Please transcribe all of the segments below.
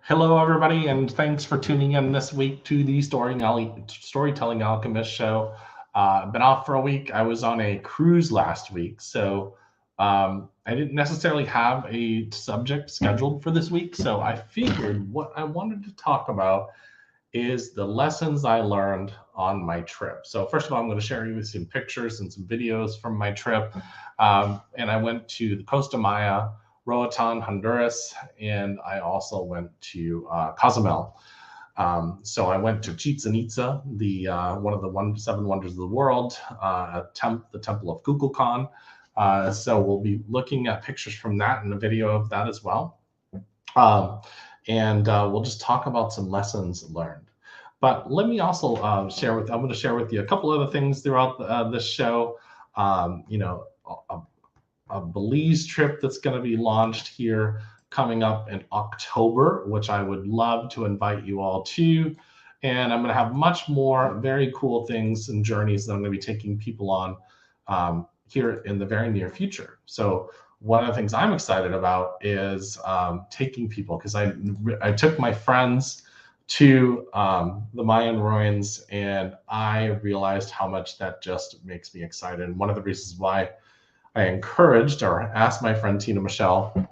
Hello, everybody, and thanks for tuning in this week to the Storytelling Alchemist show. I've been off for a week. I was on a cruise last week, so I didn't necessarily have a subject scheduled for this week. So I figured what I wanted to talk about is the lessons I learned on my trip. So first of all, I'm going to share you with some pictures and some videos from my trip. And I went to the Costa Maya, Roatan, Honduras, and I also went to Cozumel. So I went to Chichen Itza, the one of the seven wonders of the world, the Temple of Kukukan. So we'll be looking at pictures from that and a video of that as well. And we'll just talk about some lessons learned. But let me also I'm going to share with you a couple other things throughout this show. A Belize trip that's going to be launched here coming up in October, which I would love to invite you all to. And I'm going to have much more very cool things and journeys that I'm going to be taking people on here in the very near future. So one of the things I'm excited about is taking people, because I took my friends to the Mayan ruins, and I realized how much that just makes me excited. And one of the reasons why I encouraged or asked my friend Tina Michelle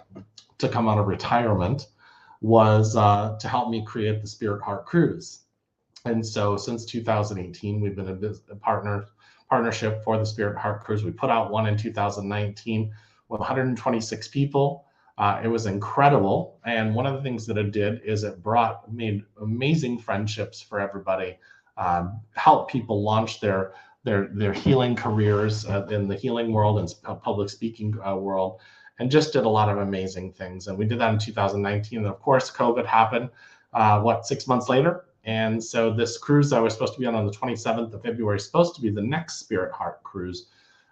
to come out of retirement was to help me create the Spirit Heart Cruise. And so since 2018, we've been a partnership for the Spirit Heart Cruise. We put out one in 2019 with 126 people. It was incredible. And one of the things that it did is made amazing friendships for everybody, helped people launch their healing careers in the healing world and public speaking world, and just did a lot of amazing things. And we did that in 2019. And of course, COVID happened, 6 months later? And so this cruise I was supposed to be on the 27th of February is supposed to be the next Spirit Heart Cruise.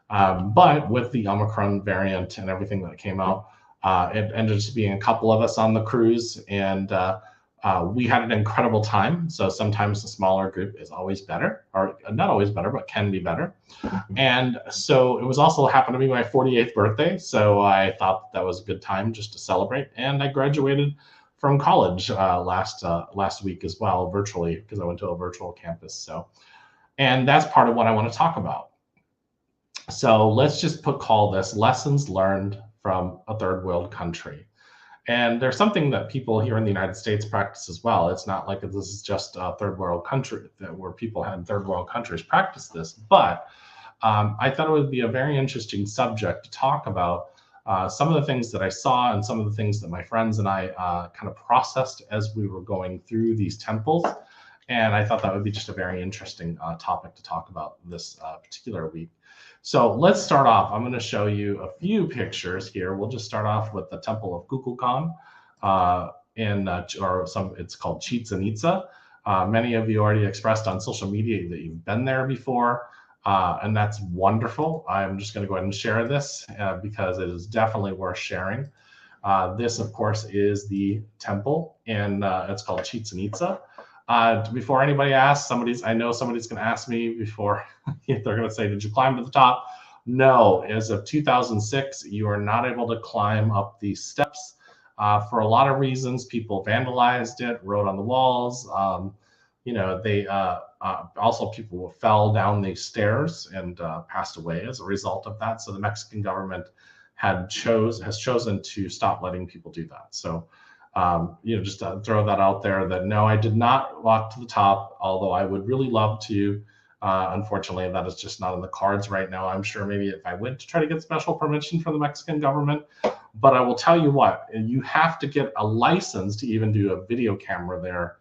But with the Omicron variant and everything that came out, it ended up being a couple of us on the cruise, and we had an incredible time. So sometimes a smaller group is always better, or not always better, but can be better. And so it was also happened to be my 48th birthday. So I thought that was a good time just to celebrate. And I graduated from college last week as well, virtually, because I went to a virtual campus. So, and that's part of what I want to talk about. So let's just call this lessons learned from a third world country. And there's something that people here in the United States practice as well. It's not like this is just a third world country where people in third world countries practice this, but I thought it would be a very interesting subject to talk about some of the things that I saw and some of the things that my friends and I kind of processed as we were going through these temples. And I thought that would be just a very interesting topic to talk about this particular week. So let's start off. I'm going to show you a few pictures here. We'll just start off with the Temple of Kukukan, it's called Chichen Itza. Many of you already expressed on social media that you've been there before, and that's wonderful. I'm just going to go ahead and share this because it is definitely worth sharing. This, of course, is the temple, and it's called Chichen Itza. Before anybody asks, I know somebody's going to ask me before, they're going to say, did you climb to the top? No, as of 2006, you are not able to climb up these steps for a lot of reasons. People vandalized it, wrote on the walls. Also people fell down these stairs and passed away as a result of that. So the Mexican government has chosen to stop letting people do that. So just to throw that out there that no, I did not walk to the top, although I would really love to. Unfortunately, that is just not in the cards right now. I'm sure maybe if I went to try to get special permission from the Mexican government, but I will tell you what, you have to get a license to even do a video camera there,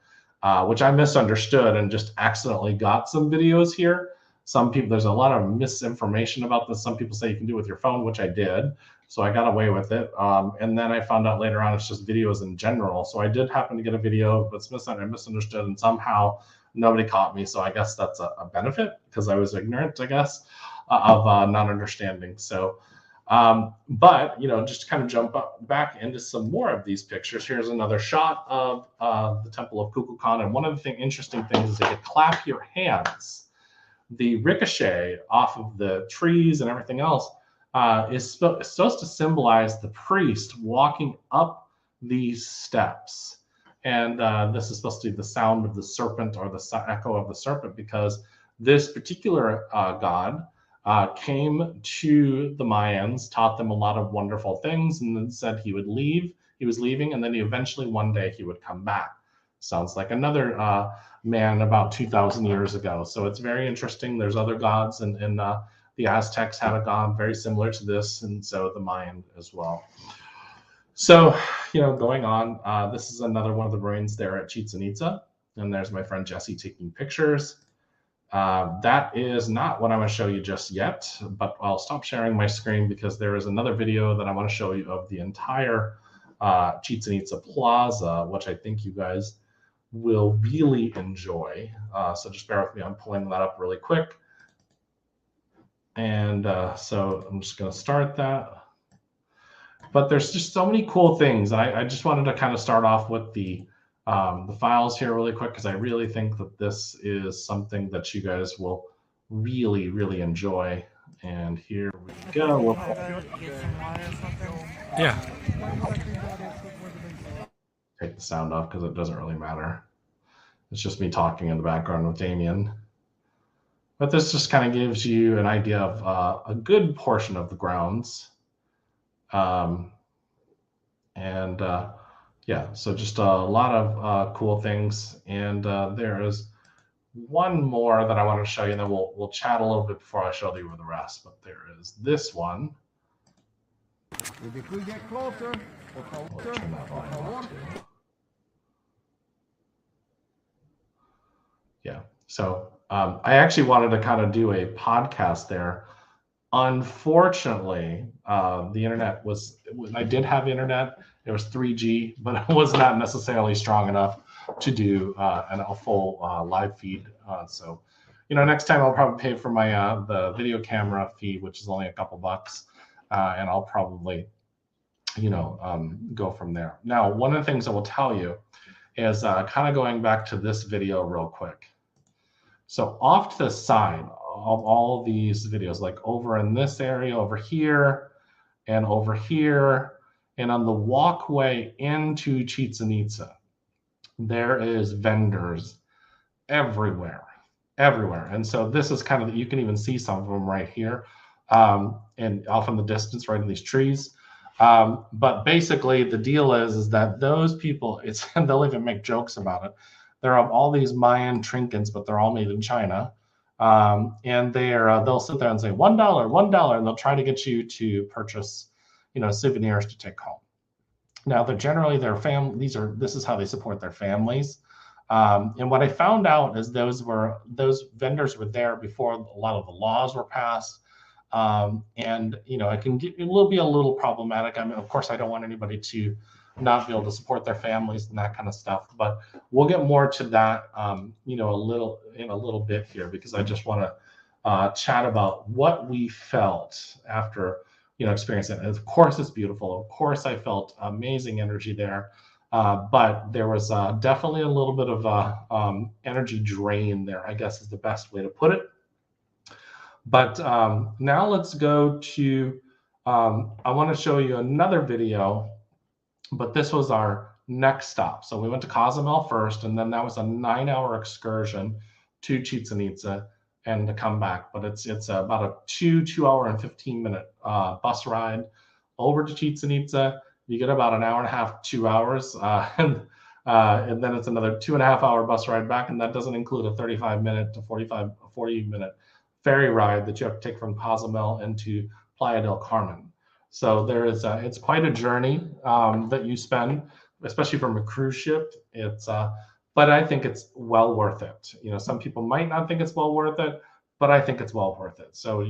which I misunderstood and just accidentally got some videos here. Some people, there's a lot of misinformation about this. Some people say you can do it with your phone, which I did. So I got away with it. And then I found out later on it's just videos in general. So I did happen to get a video, but I misunderstood, and somehow nobody caught me. So I guess that's a benefit because I was ignorant, I guess, of not understanding. So, but, just to kind of jump back into some more of these pictures, here's another shot of the Temple of Kukukan. And one of the interesting things is if you clap your hands, the ricochet off of the trees and everything else is supposed to symbolize the priest walking up these steps. And this is supposed to be the sound of the serpent or the echo of the serpent, because this particular god came to the Mayans, taught them a lot of wonderful things, and then said he would leave. He was leaving, and then eventually one day he would come back. Sounds like another man about 2,000 years ago. So it's very interesting. There's other gods, and the Aztecs had a god very similar to this, and so the Mayan as well. So, going on, this is another one of the ruins there at Chichen Itza, and there's my friend Jesse taking pictures. That is not what I want to show you just yet, but I'll stop sharing my screen because there is another video that I want to show you of the entire Chichen Itza Plaza, which I think you guys will really enjoy. So just bear with me. I'm pulling that up really quick. And so I'm just going to start that. But there's just so many cool things. I just wanted to kind of start off with the files here really quick, because I really think that this is something that you guys will really, really enjoy. And here we go. Yeah. Take the sound off because it doesn't really matter. It's just me talking in the background with Damien. But this just kind of gives you an idea of a good portion of the grounds. Yeah, so just a lot of cool things. And there is one more that I want to show you, and then we'll chat a little bit before I show you the rest. But there is this one. If we get closer, yeah, so I actually wanted to kind of do a podcast there. Unfortunately, the internet I did have internet. It was 3G, but it was not necessarily strong enough to do a full live feed. So, next time I'll probably pay for my the video camera fee, which is only a couple bucks, and I'll probably, go from there. Now, one of the things I will tell you is kind of going back to this video real quick. So off to the side of all these videos, like over in this area, over here, and over here, and on the walkway into Chichen Itza, there is vendors everywhere. And so this is kind of, you can even see some of them right here, and off in the distance, right in these trees. But basically the deal is that those people, they'll even make jokes about it. There are all these Mayan trinkets, but they're all made in China. And they'll sit there and say $1, $1, and they'll try to get you to purchase, souvenirs to take home. Now, they're generally their family. This is how they support their families. And what I found out is those vendors were there before a lot of the laws were passed. And it will be a little problematic. I mean, of course, I don't want anybody to not be able to support their families and that kind of stuff, but we'll get more to that, in a little bit here, because I just want to chat about what we felt after, experiencing it. And of course, it's beautiful. Of course, I felt amazing energy there, but there was definitely a little bit of energy drain there, I guess is the best way to put it. But now let's go to, I want to show you another video, but this was our next stop. So we went to Cozumel first, and then that was a 9-hour excursion to Chichen Itza and to come back. But it's about a 2 hour and 15-minute bus ride over to Chichen Itza. You get about an hour and a half, 2 hours, and then it's another 2.5-hour bus ride back, and that doesn't include a 35-minute to 40-minute ferry ride that you have to take from Cozumel into Playa del Carmen. So it's quite a journey that you spend, especially from a cruise ship. But I think it's well worth it. Some people might not think it's well worth it, but I think it's well worth it. So,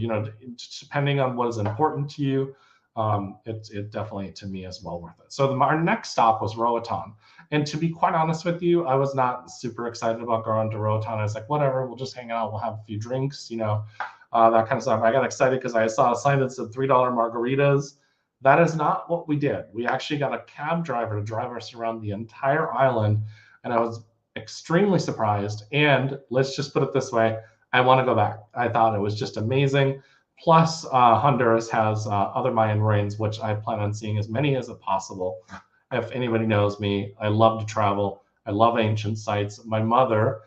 depending on what is important to you, it definitely, to me, is well worth it. So our next stop was Roatan. And to be quite honest with you, I was not super excited about going to Roatan. I was like, whatever, we'll just hang out, we'll have a few drinks, that kind of stuff. I got excited because I saw a sign that said $3 margaritas. That is not what we did. We actually got a cab driver to drive us around the entire island, and I was extremely surprised. And let's just put it this way, I want to go back. I thought it was just amazing. Plus, Honduras has other Mayan ruins, which I plan on seeing as many as possible. If anybody knows me, I love to travel. I love ancient sites. My mother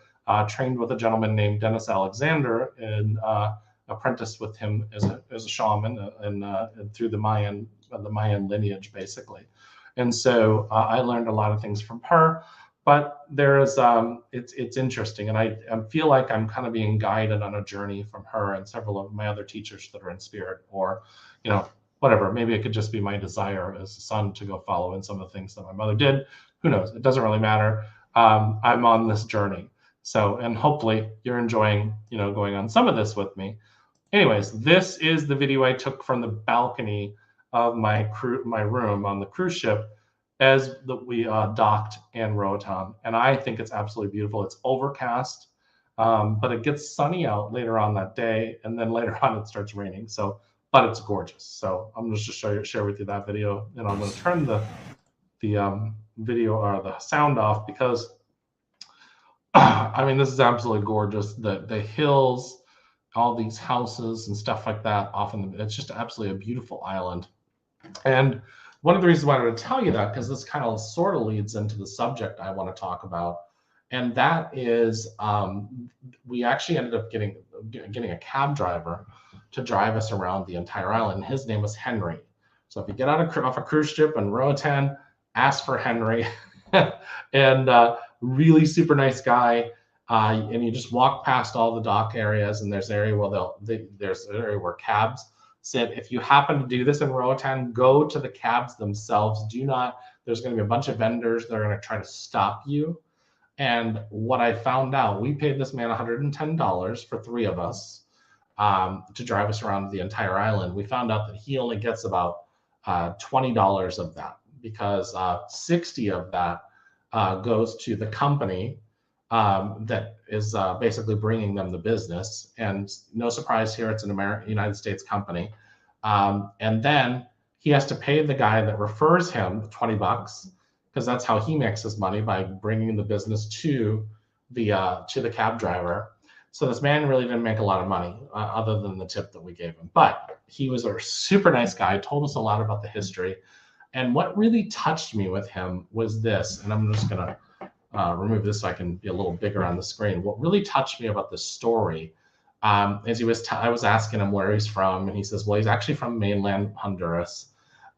trained with a gentleman named Dennis Alexander and apprenticed with him as a shaman and through the Mayan lineage, basically. And so I learned a lot of things from her. But there's it's interesting, and I feel like I'm kind of being guided on a journey from her and several of my other teachers that are in spirit, or whatever. Maybe it could just be my desire as a son to go follow in some of the things that my mother did. Who knows? It doesn't really matter. I'm on this journey. So, and hopefully you're enjoying, going on some of this with me. Anyways, this is the video I took from the balcony of my room on the cruise ship as we docked in Roatan. And I think it's absolutely beautiful. It's overcast, but it gets sunny out later on that day. And then later on it starts raining. So, but it's gorgeous. So I'm going to just share with you that video. And I'm going to turn the video or the sound off because I mean, this is absolutely gorgeous. The hills, all these houses and stuff like that. It's just absolutely a beautiful island. And one of the reasons why I wanted to tell you that, because this kind of sort of leads into the subject I want to talk about, and that is we actually ended up getting a cab driver to drive us around the entire island. His name was Henry. So if you get off a cruise ship in Roatan, ask for Henry. And really super nice guy. And you just walk past all the dock areas, and there's an area where cabs sit. If you happen to do this in Roatan, go to the cabs themselves. There's going to be a bunch of vendors that are going to try to stop you. And what I found out, we paid this man $110 for 3 of us to drive us around the entire island. We found out that he only gets about $20 of that, because 60 of that goes to the company that is basically bringing them the business. And no surprise here, it's an United States company. And then he has to pay the guy that refers him $20, because that's how he makes his money, by bringing the business to the cab driver. So this man really didn't make a lot of money other than the tip that we gave him. But he was a super nice guy, told us a lot about the history. And what really touched me with him was this, and I'm just going to remove this so I can be a little bigger on the screen. What really touched me about this story is I was asking him where he's from, and he says, well, he's actually from mainland Honduras.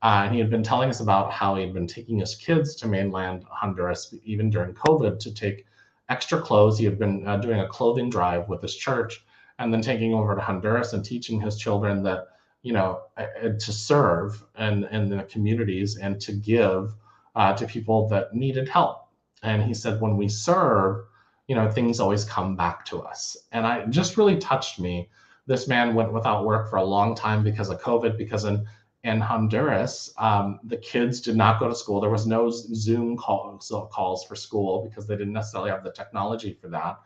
And he had been telling us about how he'd been taking his kids to mainland Honduras, even during COVID, to take extra clothes. He had been doing a clothing drive with his church, and then taking over to Honduras and teaching his children that, to serve in the communities and to give to people that needed help. And he said, when we serve, things always come back to us. And it just really touched me. This man went without work for a long time because of COVID, because in Honduras, the kids did not go to school. There was no Zoom calls for school because they didn't necessarily have the technology for that.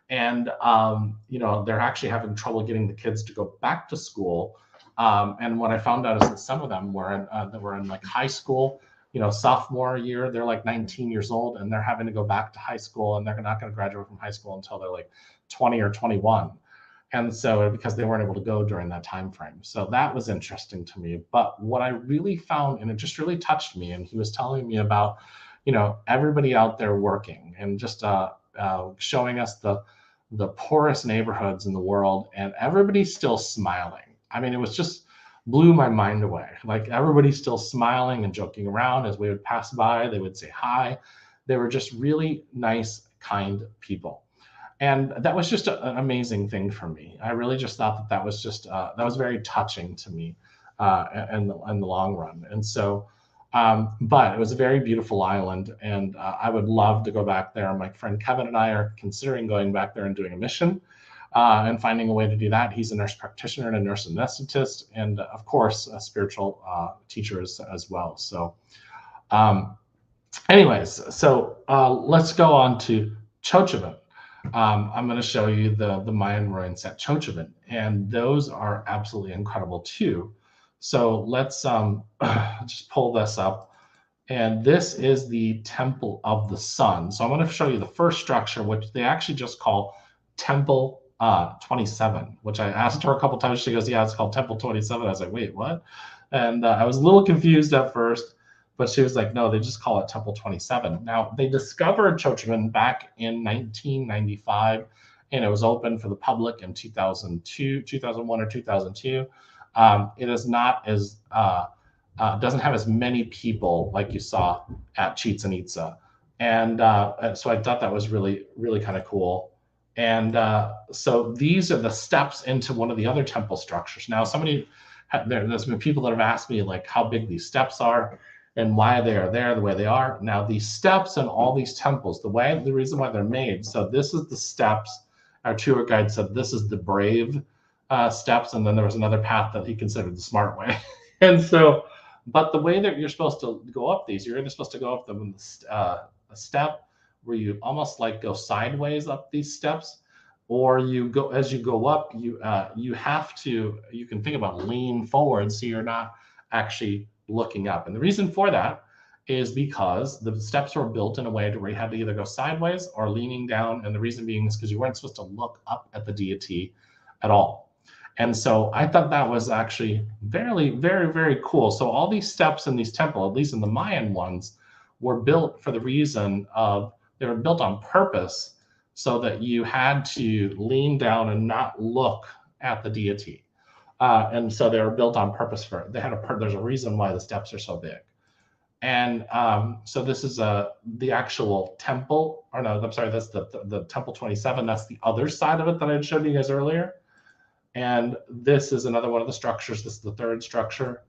And, they're actually having trouble getting the kids to go back to school. And what I found out is that some of them were in like high school, sophomore year. They're like 19 years old, and they're having to go back to high school, and they're not going to graduate from high school until they're like 20 or 21. And so, because they weren't able to go during that time frame. So that was interesting to me. But what I really found, and it just really touched me, and he was telling me about, everybody out there working, and just showing us the poorest neighborhoods in the world, and everybody's still smiling. I mean, it was just blew my mind away. Like, everybody's still smiling and joking around. As we would pass by, they would say hi. They were just really nice, kind people. And that was just an amazing thing for me. I really just thought that was just, that was very touching to me in the long run. And so, but it was a very beautiful island, and I would love to go back there. My friend Kevin and I are considering going back there and doing a mission and finding a way to do that. He's a nurse practitioner and a nurse anesthetist, and of course, a spiritual teacher as well. So anyways, so let's go on to Cozumel. I'm going to show you the Mayan ruins at Cozumel, and those are absolutely incredible too. So let's just pull this up. And this is the Temple of the Sun. So I'm going to show you the first structure, which they actually just call Temple 27, which I asked her a couple times. She goes, yeah, it's called Temple 27. I was like, wait, what? And I was a little confused at first, But she was like, no, they just call it Temple 27. Now, they discovered Cozumel back in 1995, and it was open for the public in 2002, 2001 or 2002. It is not as doesn't have as many people like you saw at Chichen Itza, and so I thought that was really, really kind of cool. And so these are the steps into one of the other temple structures. Now, there's been people that have asked me like how big these steps are and why they are there the way they are. Now, these steps in all these temples, the reason why they're made. So this is the steps. Our tour guide said this is the brave steps, and then there was another path that he considered the smart way. And so, but the way that you're supposed to go up these, you're either supposed to go up them in a step where you almost like go sideways up these steps, or you go as you go up, you can think about lean forward so you're not actually looking up. And the reason for that is because the steps were built in a way to where you had to either go sideways or leaning down. And the reason being is because you weren't supposed to look up at the deity at all. And so I thought that was actually very, very, very cool. So all these steps in these temples, at least in the Mayan ones, were built for the reason of they were built on purpose so that you had to lean down and not look at the deity. And so they were built on purpose for it. There's a reason why the steps are so big. And so this is the actual temple, or no, I'm sorry, that's the Temple 27. That's the other side of it that I had shown you guys earlier. And this is another one of the structures. This is the third structure.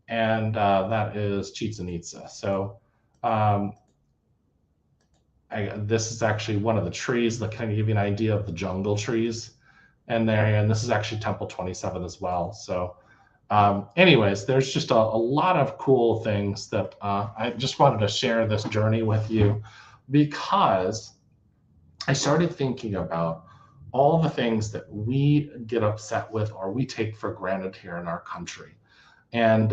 And that is Chichen Itza. So this is actually one of the trees that kind of give you an idea of the jungle trees. And this is actually Temple 27 as well. So anyways, there's just a lot of cool things that I just wanted to share this journey with you, because I started thinking about all the things that we get upset with or we take for granted here in our country. And,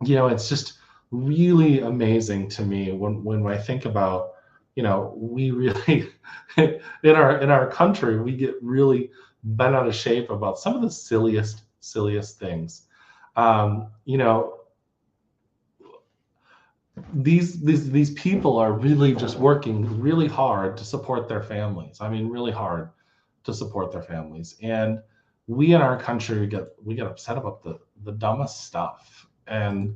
it's just really amazing to me when I think about, we really, in our country, we get really bent out of shape about some of the silliest things. These people are really just working really hard to support their families. I mean, really hard to support their families. And we in our country we get upset about the dumbest stuff. And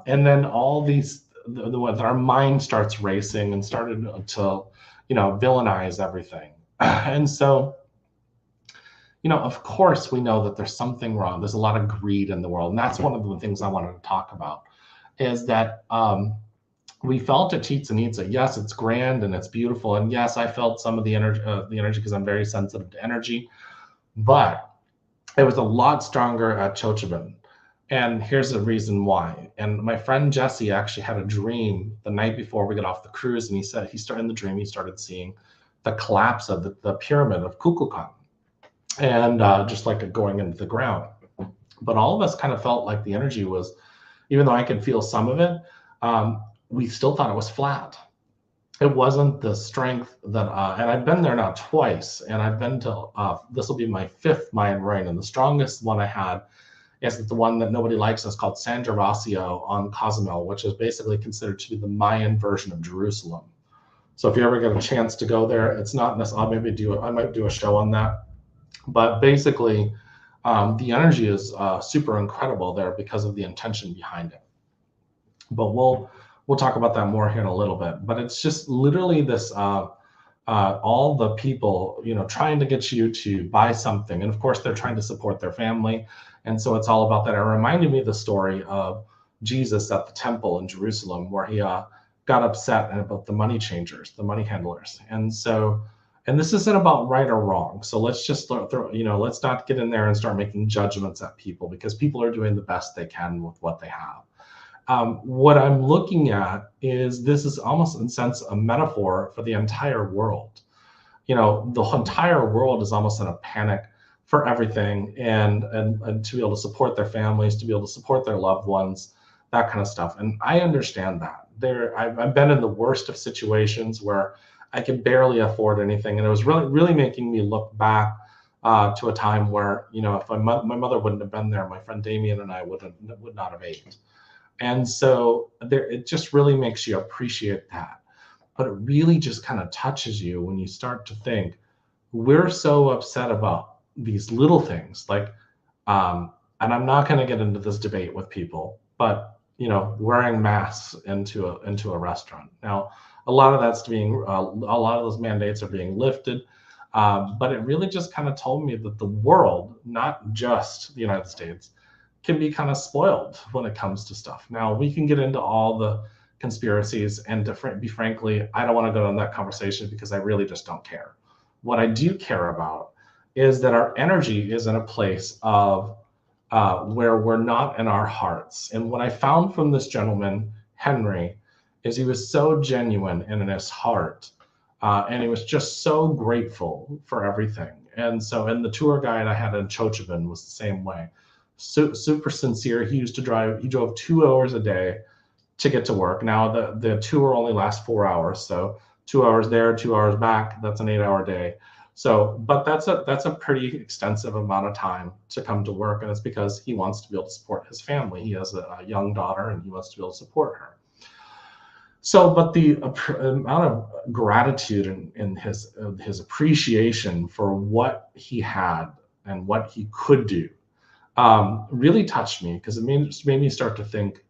then all these the ones our mind starts racing and started to villainize everything. And so of course we know that there's something wrong. There's a lot of greed in the world, and that's one of the things I wanted to talk about, is that we felt at Chichen Itza, yes, it's grand and it's beautiful, and yes, I felt some of the energy because I'm very sensitive to energy, but it was a lot stronger at Cozumel. And here's the reason why. And my friend Jesse actually had a dream the night before we got off the cruise, and he said he started seeing the collapse of the pyramid of Kukukong, and just like it going into the ground. But all of us kind of felt like the energy was, even though I could feel some of it, we still thought it was flat. It wasn't the strength that, and I've been there now twice, and I've been to, this will be my 5th Mayan ruin, and the strongest one I had is the one that nobody likes. It's called San Gervasio on Cozumel, which is basically considered to be the Mayan version of Jerusalem. So if you ever get a chance to go there, it's not necessarily, I might do a show on that. But basically, the energy is super incredible there because of the intention behind it. But we'll talk about that more here in a little bit. But it's just literally this, all the people, trying to get you to buy something. And of course, they're trying to support their family. And so it's all about that. It reminded me of the story of Jesus at the temple in Jerusalem, where he got upset about the money changers, the money handlers. And so, and this isn't about right or wrong. So let's just let's not get in there and start making judgments at people, because people are doing the best they can with what they have. What I'm looking at is this is almost in a sense a metaphor for the entire world. The entire world is almost in a panic for everything, and to be able to support their families, to be able to support their loved ones, that kind of stuff. And I understand that. I've been in the worst of situations where I could barely afford anything, and it was really making me look back to a time where if my mother wouldn't have been there, my friend Damien and I would not have ate. And so it just really makes you appreciate that. But it really just kind of touches you when you start to think, we're so upset about these little things, like, and I'm not going to get into this debate with people, but wearing masks into a restaurant. Now, a lot of a lot of those mandates are being lifted, but it really just kind of told me that the world, not just the United States, can be kind of spoiled when it comes to stuff. Now, we can get into all the conspiracies, and to be frankly, I don't want to go on that conversation because I really just don't care. What I do care about is that our energy is in a place of where we're not in our hearts. And what I found from this gentleman, Henry, is he was so genuine in his heart, and he was just so grateful for everything. And so, and the tour guide I had in Cozumel was the same way. Super sincere. He drove 2 hours a day to get to work. Now the tour only lasts 4 hours, so 2 hours there, 2 hours back. That's an 8-hour day. So, but that's a pretty extensive amount of time to come to work, and it's because he wants to be able to support his family. He has a young daughter, and he wants to be able to support her. So, but the amount of gratitude and his appreciation for what he had and what he could do really touched me, because it made me start to think,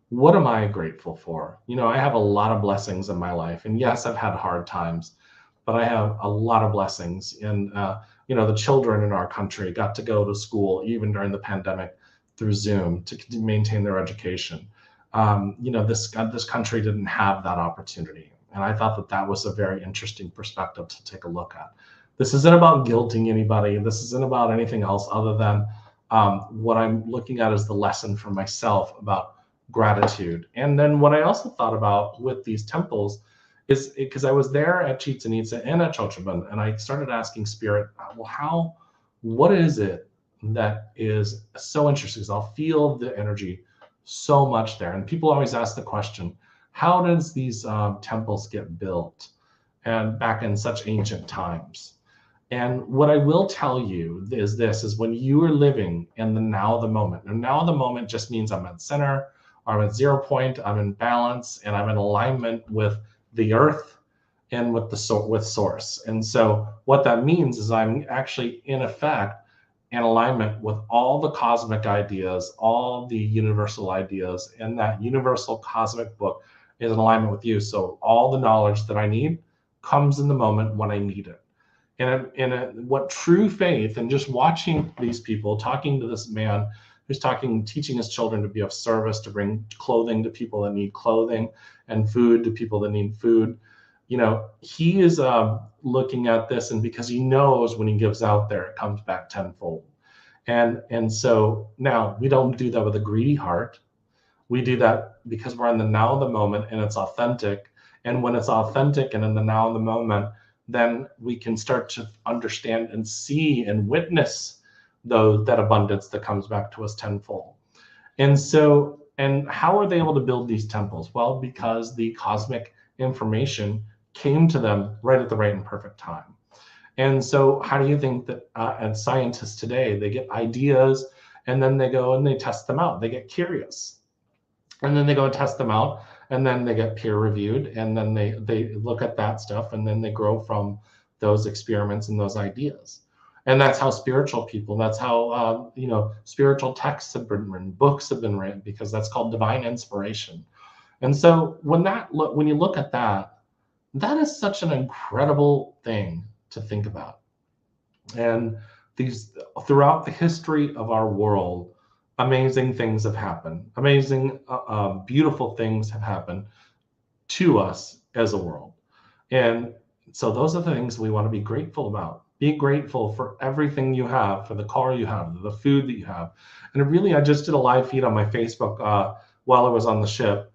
what am I grateful for? I have a lot of blessings in my life, and yes, I've had hard times, but I have a lot of blessings. And the children in our country got to go to school even during the pandemic through Zoom to maintain their education. This country didn't have that opportunity, and I thought that was a very interesting perspective to take a look at. This isn't about guilting anybody. This isn't about anything else other than what I'm looking at is the lesson for myself about gratitude. And then what I also thought about with these temples is because I was there at Chichen Itza and at Cozumel, and I started asking Spirit, well, what is it that is so interesting? Because I'll feel the energy so much there. And people always ask the question, how does these temples get built and back in such ancient times? And what I will tell you is when you are living in the now, the moment, and now the moment just means I'm at center, or I'm at 0 point, I'm in balance, and I'm in alignment with the earth and with source. And so what that means is I'm actually in effect in alignment with all the cosmic ideas, all the universal ideas, and that universal cosmic book is in alignment with you. So all the knowledge that I need comes in the moment when I need it. And what true faith, and just watching these people, talking to this man who's teaching his children to be of service, to bring clothing to people that need clothing, and food to people that need food. He is looking at this, and because he knows when he gives out there, it comes back tenfold. And so now we don't do that with a greedy heart. We do that because we're in the now of the moment, and it's authentic. And when it's authentic and in the now of the moment, then we can start to understand and see and witness that abundance that comes back to us tenfold. And how are they able to build these temples? Well, because the cosmic information came to them right at the right and perfect time. And so how do you think that as scientists today, they get ideas, and then they go and they test them out. They get curious, and then they go and test them out, and then they get peer reviewed, and then they look at that stuff, and then they grow from those experiments and those ideas. And that's how spiritual people, that's how spiritual texts have been written, books have been written, because that's called divine inspiration. And so when you look at that, that is such an incredible thing to think about. And throughout the history of our world, amazing things have happened. Amazing, beautiful things have happened to us as a world. And so those are the things we want to be grateful about. Be grateful for everything you have, for the car you have, the food that you have. And I just did a live feed on my Facebook while I was on the ship.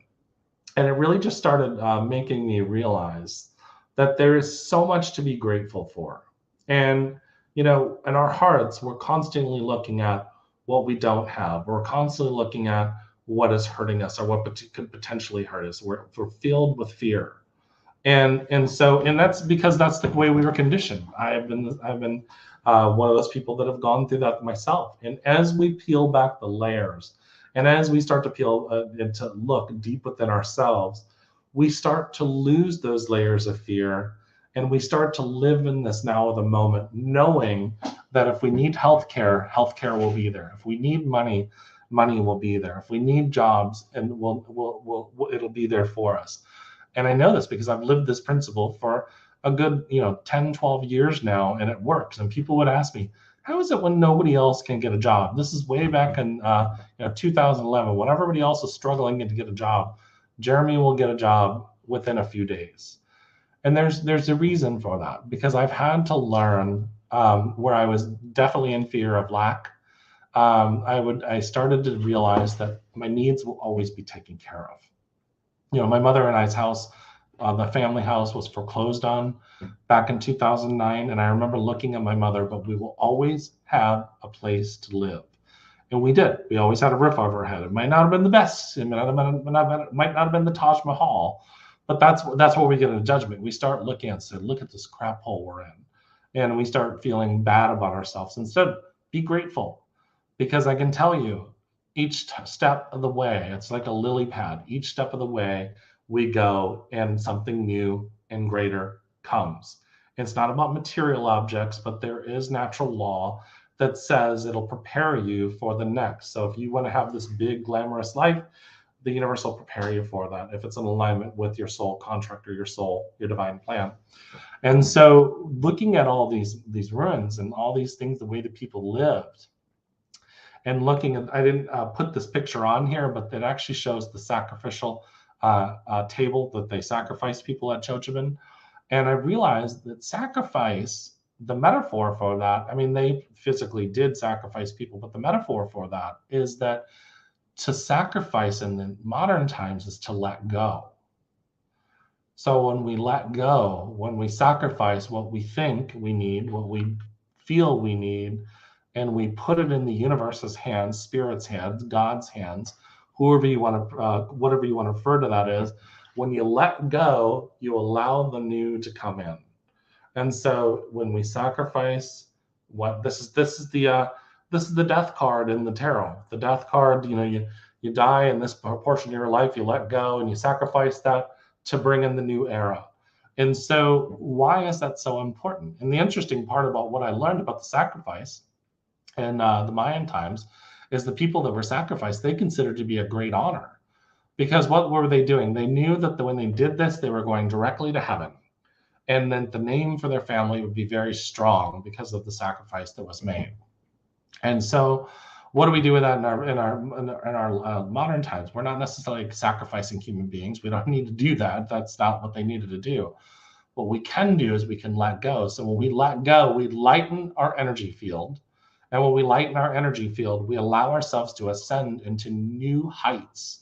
And it really just started making me realize that there is so much to be grateful for. And, in our hearts, we're constantly looking at what we don't have. We're constantly looking at what is hurting us or what could potentially hurt us. We're filled with fear. And that's because that's the way we were conditioned. I've been one of those people that have gone through that myself. And as we peel back the layers And as we start to peel and to look deep within ourselves, we start to lose those layers of fear, and we start to live in this now of the moment, knowing that if we need healthcare, healthcare will be there. If we need money, money will be there. If we need jobs, and it'll be there for us. And I know this because I've lived this principle for a good 10, 12 years now, and it works. And people would ask me, how is it when nobody else can get a job? This is way back in 2011, when everybody else is struggling to get a job. Jeremy will get a job within a few days. And there's a reason for that, because I've had to learn where I was definitely in fear of lack. I started to realize that my needs will always be taken care of. My mother and I's house, the family house, was foreclosed on back in 2009. And I remember looking at my mother, but we will always have a place to live. And we did. We always had a roof over our head. It might not have been the best. It might not have been the Taj Mahal, but that's where we get a judgment. We start looking and say, look at this crap hole we're in. And we start feeling bad about ourselves. Instead, be grateful, because I can tell you, each step of the way, it's like a lily pad. Each step of the way we go, and something new and greater comes. It's not about material objects, but there is natural law that says it'll prepare you for the next. So if you want to have this big, glamorous life, the universe will prepare you for that if it's in alignment with your soul contract, or your soul, your divine plan. And so looking at all these ruins and all these things, the way that people lived, and looking at, I didn't put this picture on here, but that actually shows the sacrificial table that they sacrificed people at Cozumel. And I realized that sacrifice, the metaphor for that, I mean, they physically did sacrifice people, but the metaphor for that is that to sacrifice in the modern times is to let go. So when we let go, when we sacrifice what we think we need, what we feel we need, and we put it in the universe's hands, spirit's hands, God's hands, whatever you want to refer to that as, when you let go, you allow the new to come in. And so when we sacrifice, this is the death card in the tarot. The death card, you die in this portion of your life, you let go, and you sacrifice that to bring in the new era. And so why is that so important? And the interesting part about what I learned about the sacrifice in the Mayan times is the people that were sacrificed, they considered to be a great honor. Because what were they doing? They knew that when they did this, they were going directly to heaven. And then the name for their family would be very strong because of the sacrifice that was made. And so what do we do with that in our modern times? We're not necessarily sacrificing human beings. We don't need to do that. That's not what they needed to do. What we can do is we can let go. So when we let go, we lighten our energy field. And when we lighten our energy field, we allow ourselves to ascend into new heights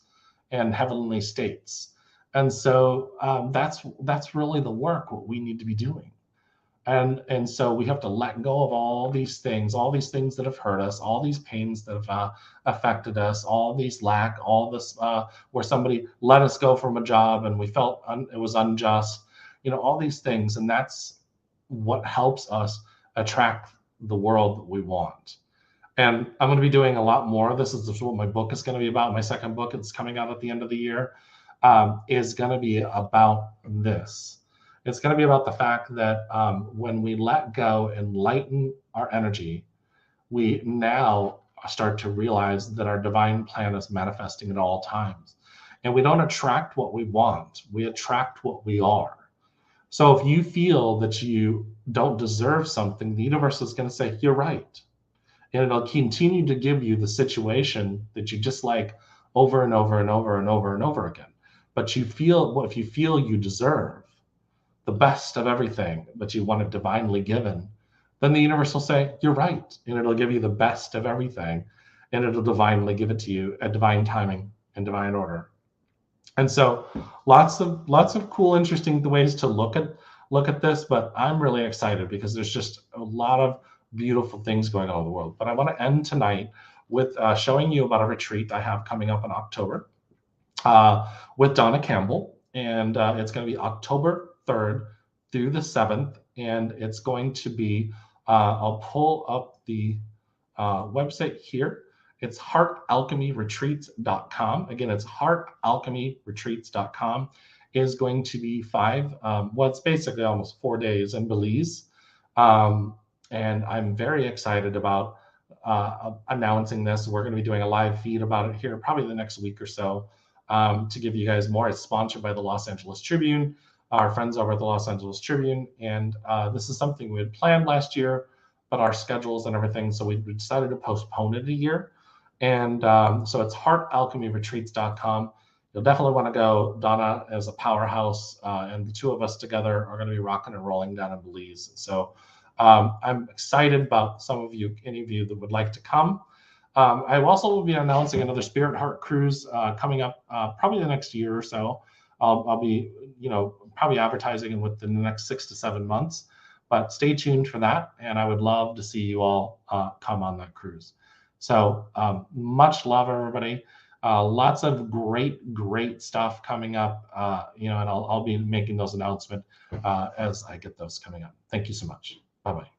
and heavenly states. And so that's really the work, what we need to be doing. And so we have to let go of all these things that have hurt us, all these pains that have affected us, all these lack, all this where somebody let us go from a job and we felt it was unjust, all these things. And that's what helps us attract the world that we want. And I'm going to be doing a lot more. This is what my book is going to be about. My second book, it's coming out at the end of the year, is going to be about this. It's going to be about the fact that when we let go and lighten our energy, we now start to realize that our divine plan is manifesting at all times. And we don't attract what we want. We attract what we are. So if you feel that you don't deserve something, the universe is going to say, you're right. And it'll continue to give you the situation that you just like over and over and over and over and over again. But if you feel you deserve the best of everything, but you want it divinely given, then the universe will say, you're right. And it'll give you the best of everything. And it'll divinely give it to you at divine timing and divine order. And so lots of cool, interesting ways to look at this, but I'm really excited because there's just a lot of beautiful things going on in the world. But I want to end tonight with showing you about a retreat I have coming up in October with Donna Campbell. And it's going to be October 3rd through the 7th. And it's going to be, I'll pull up the website here. It's heartalchemyretreats.com. Again, it's heartalchemyretreats.com. Is going to be 5, well, it's basically almost 4 days in Belize. And I'm very excited about announcing this. We're going to be doing a live feed about it here probably the next week or so to give you guys more. It's sponsored by the Los Angeles Tribune, our friends over at the Los Angeles Tribune. And this is something we had planned last year, but our schedules and everything, so we decided to postpone it a year. And so it's heartalchemyretreats.com. You'll definitely want to go. Donna is a powerhouse, and the two of us together are going to be rocking and rolling down in Belize. So I'm excited about any of you that would like to come. I also will be announcing another Spirit Heart cruise coming up probably the next year or so. I'll be, probably advertising it within the next 6 to 7 months. But stay tuned for that, and I would love to see you all come on that cruise. So much love, everybody. Lots of great stuff coming up, and I'll be making those announcements as I get those coming up. Thank you so much. Bye-bye.